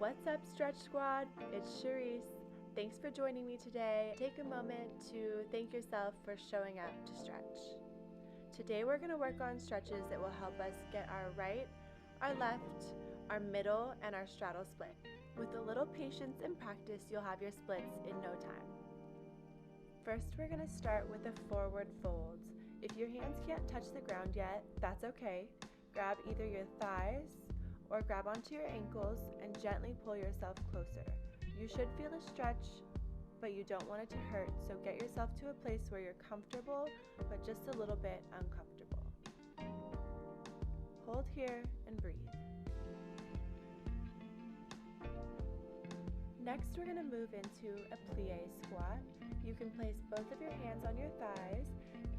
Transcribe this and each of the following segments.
What's up, Stretch Squad? It's Charisse. Thanks for joining me today. Take a moment to thank yourself for showing up to stretch. Today we're going to work on stretches that will help us get our right, our left, our middle, and our straddle split. With a little patience and practice, you'll have your splits in no time. First, we're going to start with the forward folds. If your hands can't touch the ground yet, that's okay. Grab either your thighs or grab onto your ankles and gently pull yourself closer. You should feel a stretch, but you don't want it to hurt, so get yourself to a place where you're comfortable, but just a little bit uncomfortable. Hold here and breathe. Next, we're going to move into a plie squat. You can place both of your hands on your thighs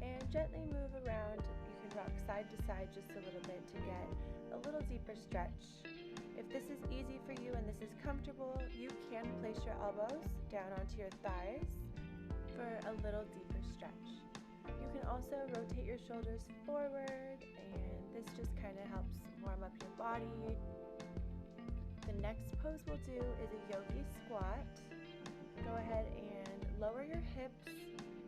and gently move around. You can rock side to side just a little bit to get a little deeper stretch. If this is easy for you and this is comfortable, you can place your elbows down onto your thighs for a little deeper stretch. You can also rotate your shoulders forward, and this just kind of helps warm up your body. The next pose we'll do is a yogi squat. Go ahead and lower your hips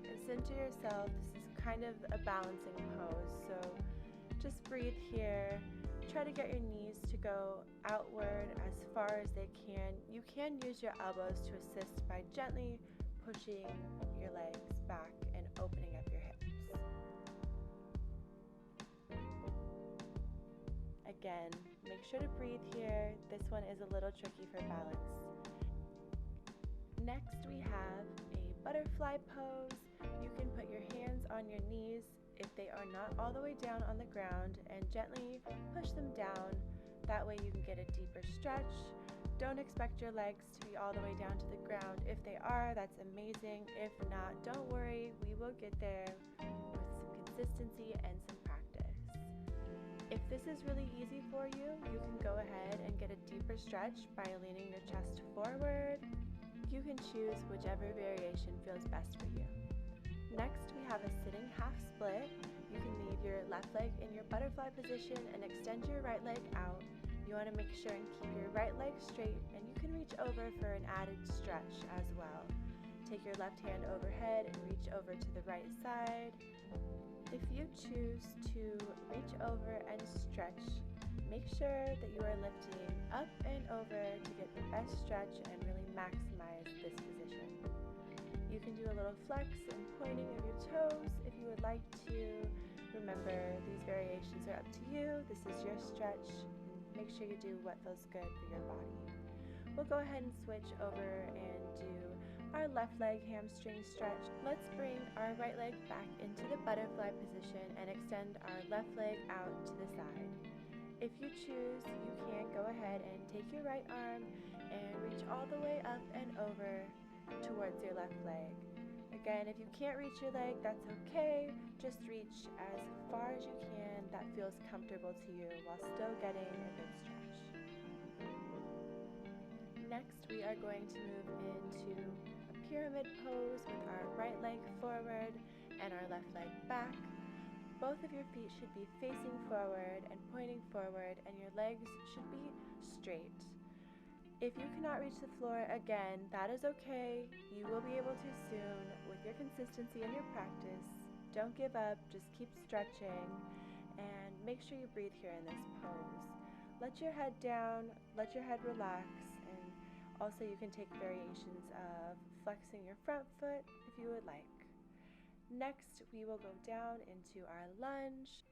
and center yourself. This is kind of a balancing pose, so just breathe here. Try to get your knees to go outward as far as they can. You can use your elbows to assist by gently pushing your legs back and opening up your hips. Again, make sure to breathe here. This one is a little tricky for balance. Next, we have a butterfly pose. You can put your hands on your knees if they are not all the way down on the ground and gently push them down. That way you can get a deeper stretch. Don't expect your legs to be all the way down to the ground. If they are, that's amazing. If not, don't worry, we will get there with some consistency and some practice. If this is really easy for you, you can go ahead and get a deeper stretch by leaning your chest forward. You can choose whichever variation feels best for you. Next, we have a sitting half split. You can leave your left leg in your butterfly position and extend your right leg out. You want to make sure and keep your right leg straight, and you can reach over for an added stretch as well. Take your left hand overhead and reach over to the right side. If you choose to reach over and stretch, make sure that you are lifting up and over to get the best stretch and really maximize this position. You can do a little flex and pointing of your toes if you would like to. Remember, these variations are up to you. This is your stretch. Make sure you do what feels good for your body. We'll go ahead and switch over and do our left leg hamstring stretch. Let's bring our right leg back into the butterfly position and extend our left leg out to the side. If you choose, you can go ahead and take your right arm and reach all the way up and over towards your left leg. Again, if you can't reach your leg, that's okay. Just reach as far as you can that feels comfortable to you while still getting a good stretch. Next, we are going to move into a pyramid pose with our right leg forward and our left leg back. Both of your feet should be facing forward and pointing forward, and your legs should be straight. If you cannot reach the floor, again, that is okay. You will be able to soon with your consistency and your practice. Don't give up, just keep stretching, and make sure you breathe here in this pose. Let your head down, let your head relax, and also you can take variations of flexing your front foot if you would like. Next, we will go down into our lunge.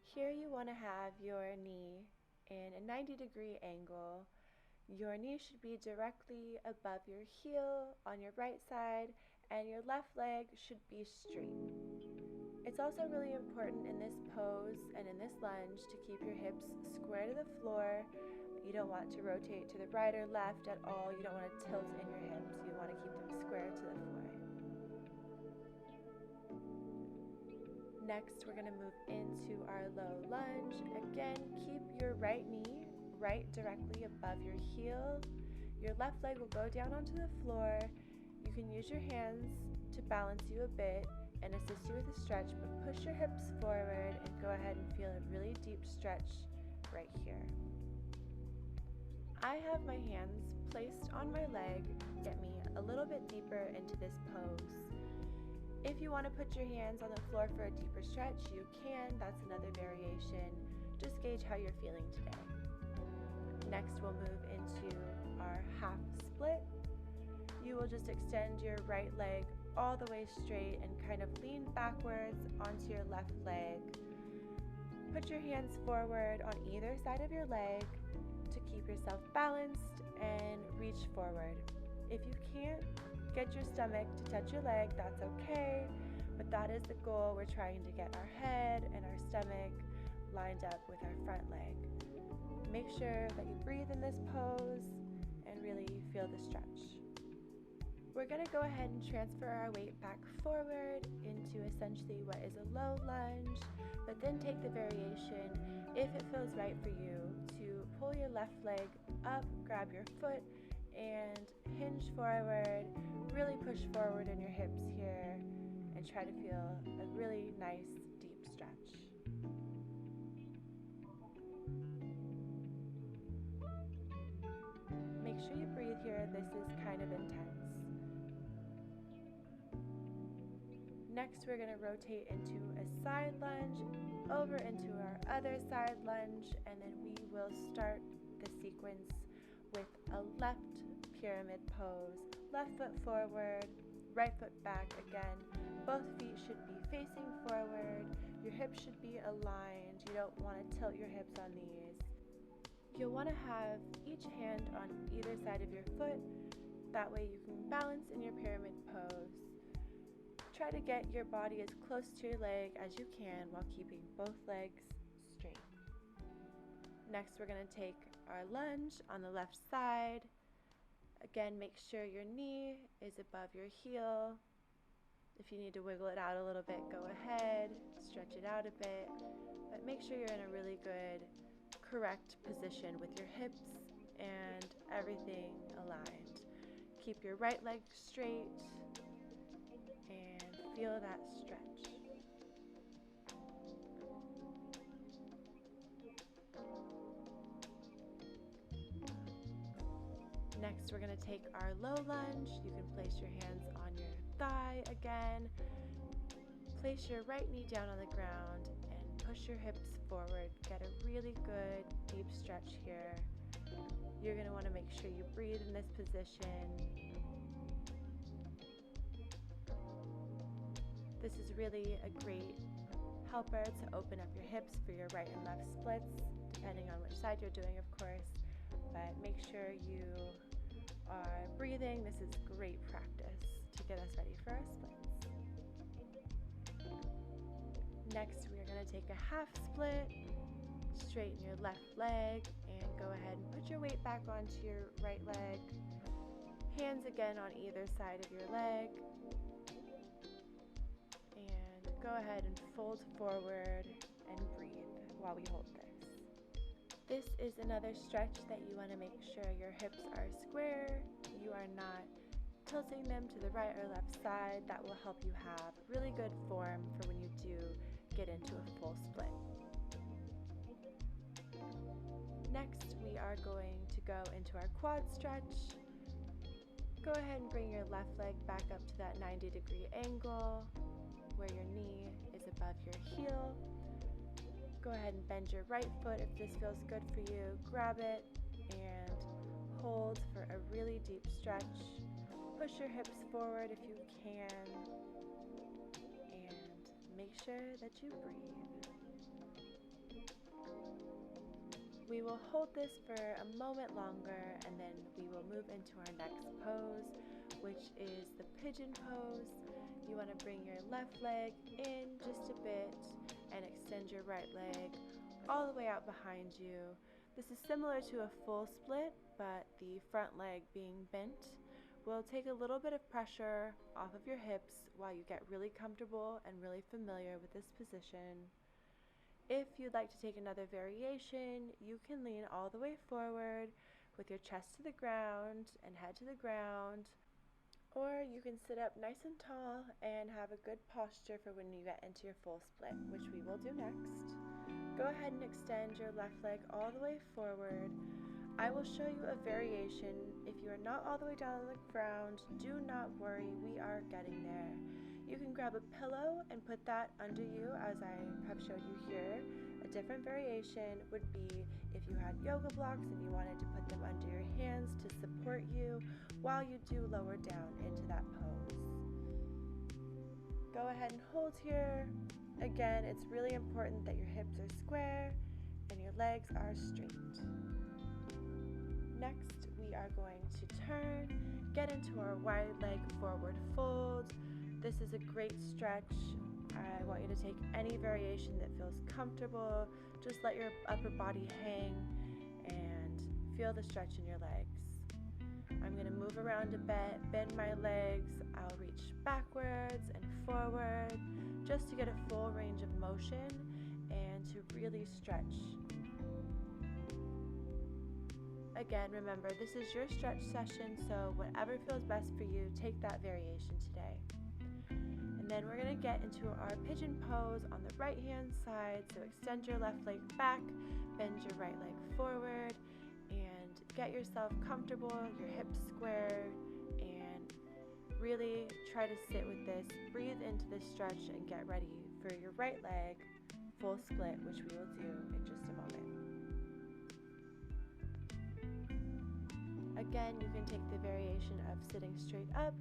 Here you want to have your knee in a 90-degree angle. Your knee should be directly above your heel on your right side, and your left leg should be straight. It's also really important in this pose and in this lunge to keep your hips square to the floor. You don't want to rotate to the right or left at all. You don't want to tilt in your hips. You want to keep them square to the floor. Next, we're going to move into our low lunge. Again, keep your right knee right directly above your heel. Your left leg will go down onto the floor. You can use your hands to balance you a bit and assist you with a stretch, but push your hips forward and go ahead and feel a really deep stretch right here. I have my hands placed on my leg, get me a little bit deeper into this pose. If you want to put your hands on the floor for a deeper stretch, you can. That's another variation. Just gauge how you're feeling today. Next, we'll move into our half split. You will just extend your right leg all the way straight and kind of lean backwards onto your left leg. Put your hands forward on either side of your leg to keep yourself balanced and reach forward. If you can't get your stomach to touch your leg, that's okay, but that is the goal. We're trying to get our head and our stomach lined up with our front leg. Make sure that you breathe in this pose and really feel the stretch. We're going to go ahead and transfer our weight back forward into essentially what is a low lunge, but then take the variation, if it feels right for you, to pull your left leg up, grab your foot, and hinge forward. Really push forward in your hips here and try to feel a really nice deep stretch. Make sure you breathe here. This is kind of intense. Next, we're going to rotate into a side lunge, over into our other side lunge, and then we will start the sequence with a left pyramid pose. Left foot forward, right foot back again. Both feet should be facing forward. Your hips should be aligned. You don't want to tilt your hips on these. You'll want to have each hand on either side of your foot. That way you can balance in your pyramid pose. Try to get your body as close to your leg as you can while keeping both legs straight. Next, we're going to take our lunge on the left side. Again, make sure your knee is above your heel. If you need to wiggle it out a little bit, go ahead, stretch it out a bit, but make sure you're in a really good, correct position with your hips and everything aligned. Keep your right leg straight and feel that stretch. Next, we're going to take our low lunge. You can place your hands on your thigh again. Place your right knee down on the ground and push your hips forward. Get a really good deep stretch here. You're going to want to make sure you breathe in this position. This is really a great helper to open up your hips for your right and left splits, depending on which side you're doing, of course. But make sure you are breathing. This is great practice to get us ready for our splits. Next, we are going to take a half split, straighten your left leg, and go ahead and put your weight back onto your right leg. Hands again on either side of your leg. And go ahead and fold forward and breathe while we hold this. This is another stretch that you want to make sure your hips are square. You are not tilting them to the right or left side. That will help you have really good form for when you do get into a full split. Next, we are going to go into our quad stretch. Go ahead and bring your left leg back up to that 90-degree angle where your knee is above your heel. Go ahead and bend your right foot if this feels good for you. Grab it and hold for a really deep stretch. Push your hips forward if you can. And make sure that you breathe. We will hold this for a moment longer and then we will move into our next pose, which is the pigeon pose. You want to bring your left leg in just a bit and extend your right leg all the way out behind you. This is similar to a full split, but the front leg being bent will take a little bit of pressure off of your hips while you get really comfortable and really familiar with this position. If you'd like to take another variation, you can lean all the way forward with your chest to the ground and head to the ground. Or you can sit up nice and tall and have a good posture for when you get into your full split, which we will do next. Go ahead and extend your left leg all the way forward. I will show you a variation. If you are not all the way down on the ground, do not worry, we are getting there. You can grab a pillow and put that under you as I have showed you here. A different variation would be if you had yoga blocks and you wanted to put them under your hands to support you while you do lower down into that pose. Go ahead and hold here. Again, it's really important that your hips are square and your legs are straight. Next, we are going to turn, get into our wide leg forward fold. This is a great stretch. I want you to take any variation that feels comfortable. Just let your upper body hang and feel the stretch in your legs. I'm going to move around a bit, bend my legs. I'll reach backwards and forward just to get a full range of motion and to really stretch. Again, remember, this is your stretch session, so whatever feels best for you, take that variation today. And then we're going to get into our pigeon pose on the right hand side. So extend your left leg back, bend your right leg forward, and get yourself comfortable, your hips squared, and really try to sit with this. Breathe into this stretch and get ready for your right leg full split, which we will do in just a moment. Again, you can take the variation of sitting straight up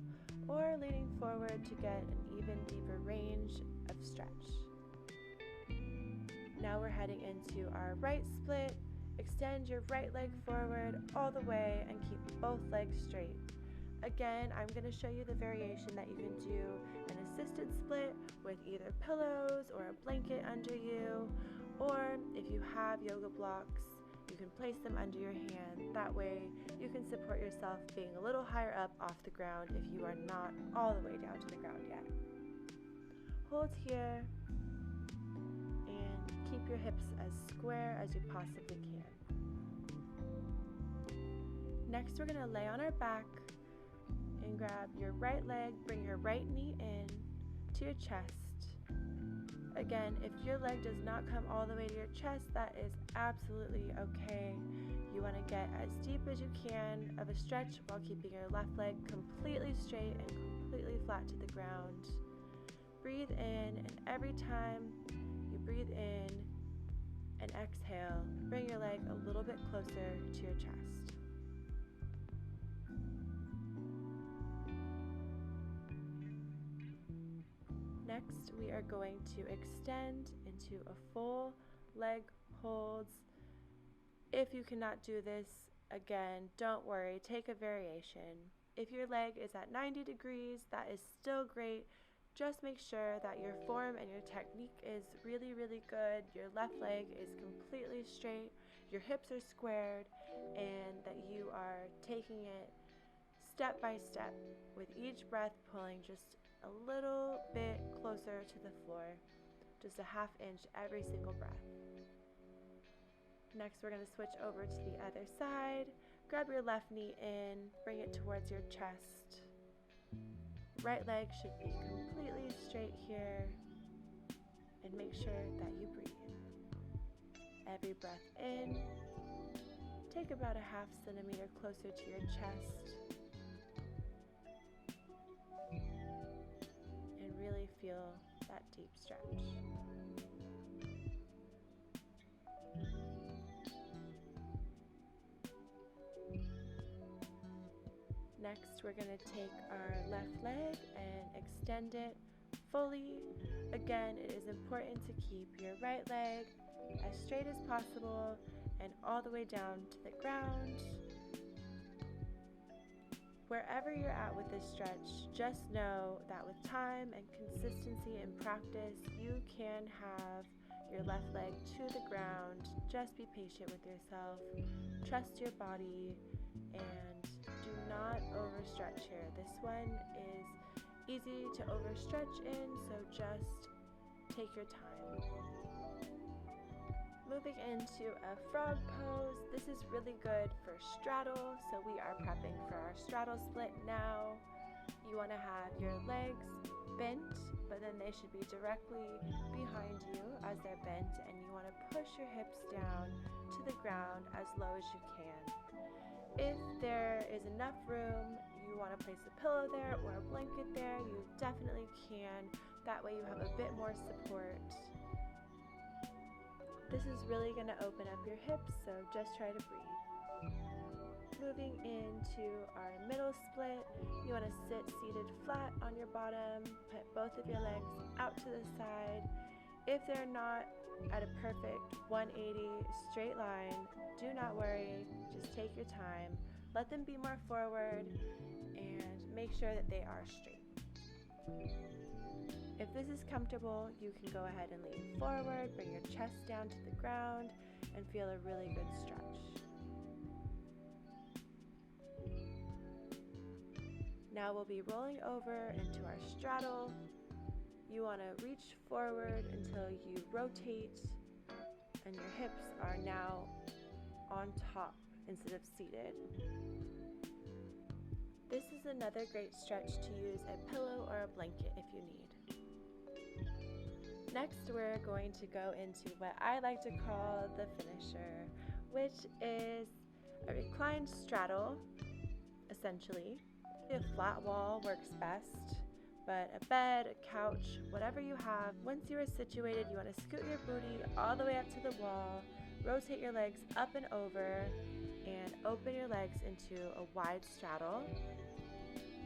or leaning forward to get an even deeper range of stretch. Now we're heading into our right split. Extend your right leg forward all the way and keep both legs straight. Again, I'm going to show you the variation that you can do an assisted split with either pillows or a blanket under you, or if you have yoga blocks, you can place them under your hand. That way you can support yourself being a little higher up off the ground if you are not all the way down to the ground yet. Hold here and keep your hips as square as you possibly can. Next, we're going to lay on our back and grab your right leg, bring your right knee in to your chest. Again, if your leg does not come all the way to your chest, that is absolutely okay. You want to get as deep as you can of a stretch while keeping your left leg completely straight and completely flat to the ground. Breathe in, and every time you breathe in and exhale, bring your leg a little bit closer to your chest. Next, we are going to extend into a full leg hold. If you cannot do this, again, don't worry, take a variation. If your leg is at 90 degrees, that is still great. Just make sure that your form and your technique is really, really good. Your left leg is completely straight, your hips are squared, and that you are taking it step by step with each breath pulling just a little bit closer to the floor, just a half inch every single breath. Next, we're going to switch over to the other side. Grab your left knee in, bring it towards your chest. Right leg should be completely straight here, and make sure that you breathe. Every breath in, take about a half centimeter closer to your chest. Really feel that deep stretch. Next, we're going to take our left leg and extend it fully. Again, it is important to keep your right leg as straight as possible and all the way down to the ground. Wherever you're at with this stretch, just know that with time and consistency and practice, you can have your left leg to the ground. Just be patient with yourself, trust your body, and do not overstretch here. This one is easy to overstretch in, so just take your time. Moving into a frog pose. This is really good for straddle, so we are prepping for our straddle split now. You want to have your legs bent, but then they should be directly behind you as they're bent, and you want to push your hips down to the ground as low as you can. If there is enough room, you want to place a pillow there or a blanket there, you definitely can. That way you have a bit more support. This is really going to open up your hips, so just try to breathe. Moving into our middle split, you want to sit seated flat on your bottom, put both of your legs out to the side. If they're not at a perfect 180 straight line, do not worry, just take your time. Let them be more forward and make sure that they are straight. If this is comfortable, you can go ahead and lean forward, bring your chest down to the ground, and feel a really good stretch. Now we'll be rolling over into our straddle. You want to reach forward until you rotate and your hips are now on top instead of seated. This is another great stretch to use a pillow or a blanket if you need. Next, we're going to go into what I like to call the finisher, which is a reclined straddle, essentially. A flat wall works best, but a bed, a couch, whatever you have. Once you are situated, you want to scoot your booty all the way up to the wall, rotate your legs up and over, and open your legs into a wide straddle.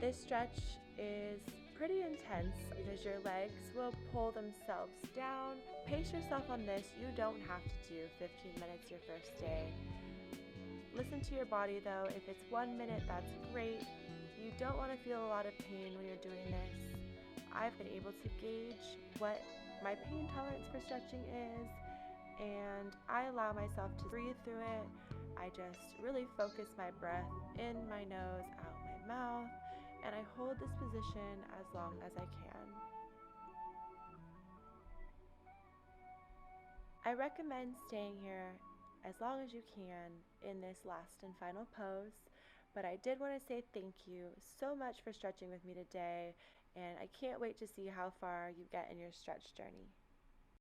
This stretch is pretty intense because your legs will pull themselves down. Pace yourself on this. You don't have to do 15 minutes your first day. Listen to your body though. If it's 1 minute, that's great. You don't want to feel a lot of pain when you're doing this. I've been able to gauge what my pain tolerance for stretching is, and I allow myself to breathe through it. I just really focus my breath in my nose, out my mouth, and I hold this position as long as I can. I recommend staying here as long as you can in this last and final pose, but I did want to say thank you so much for stretching with me today, and I can't wait to see how far you get in your stretch journey.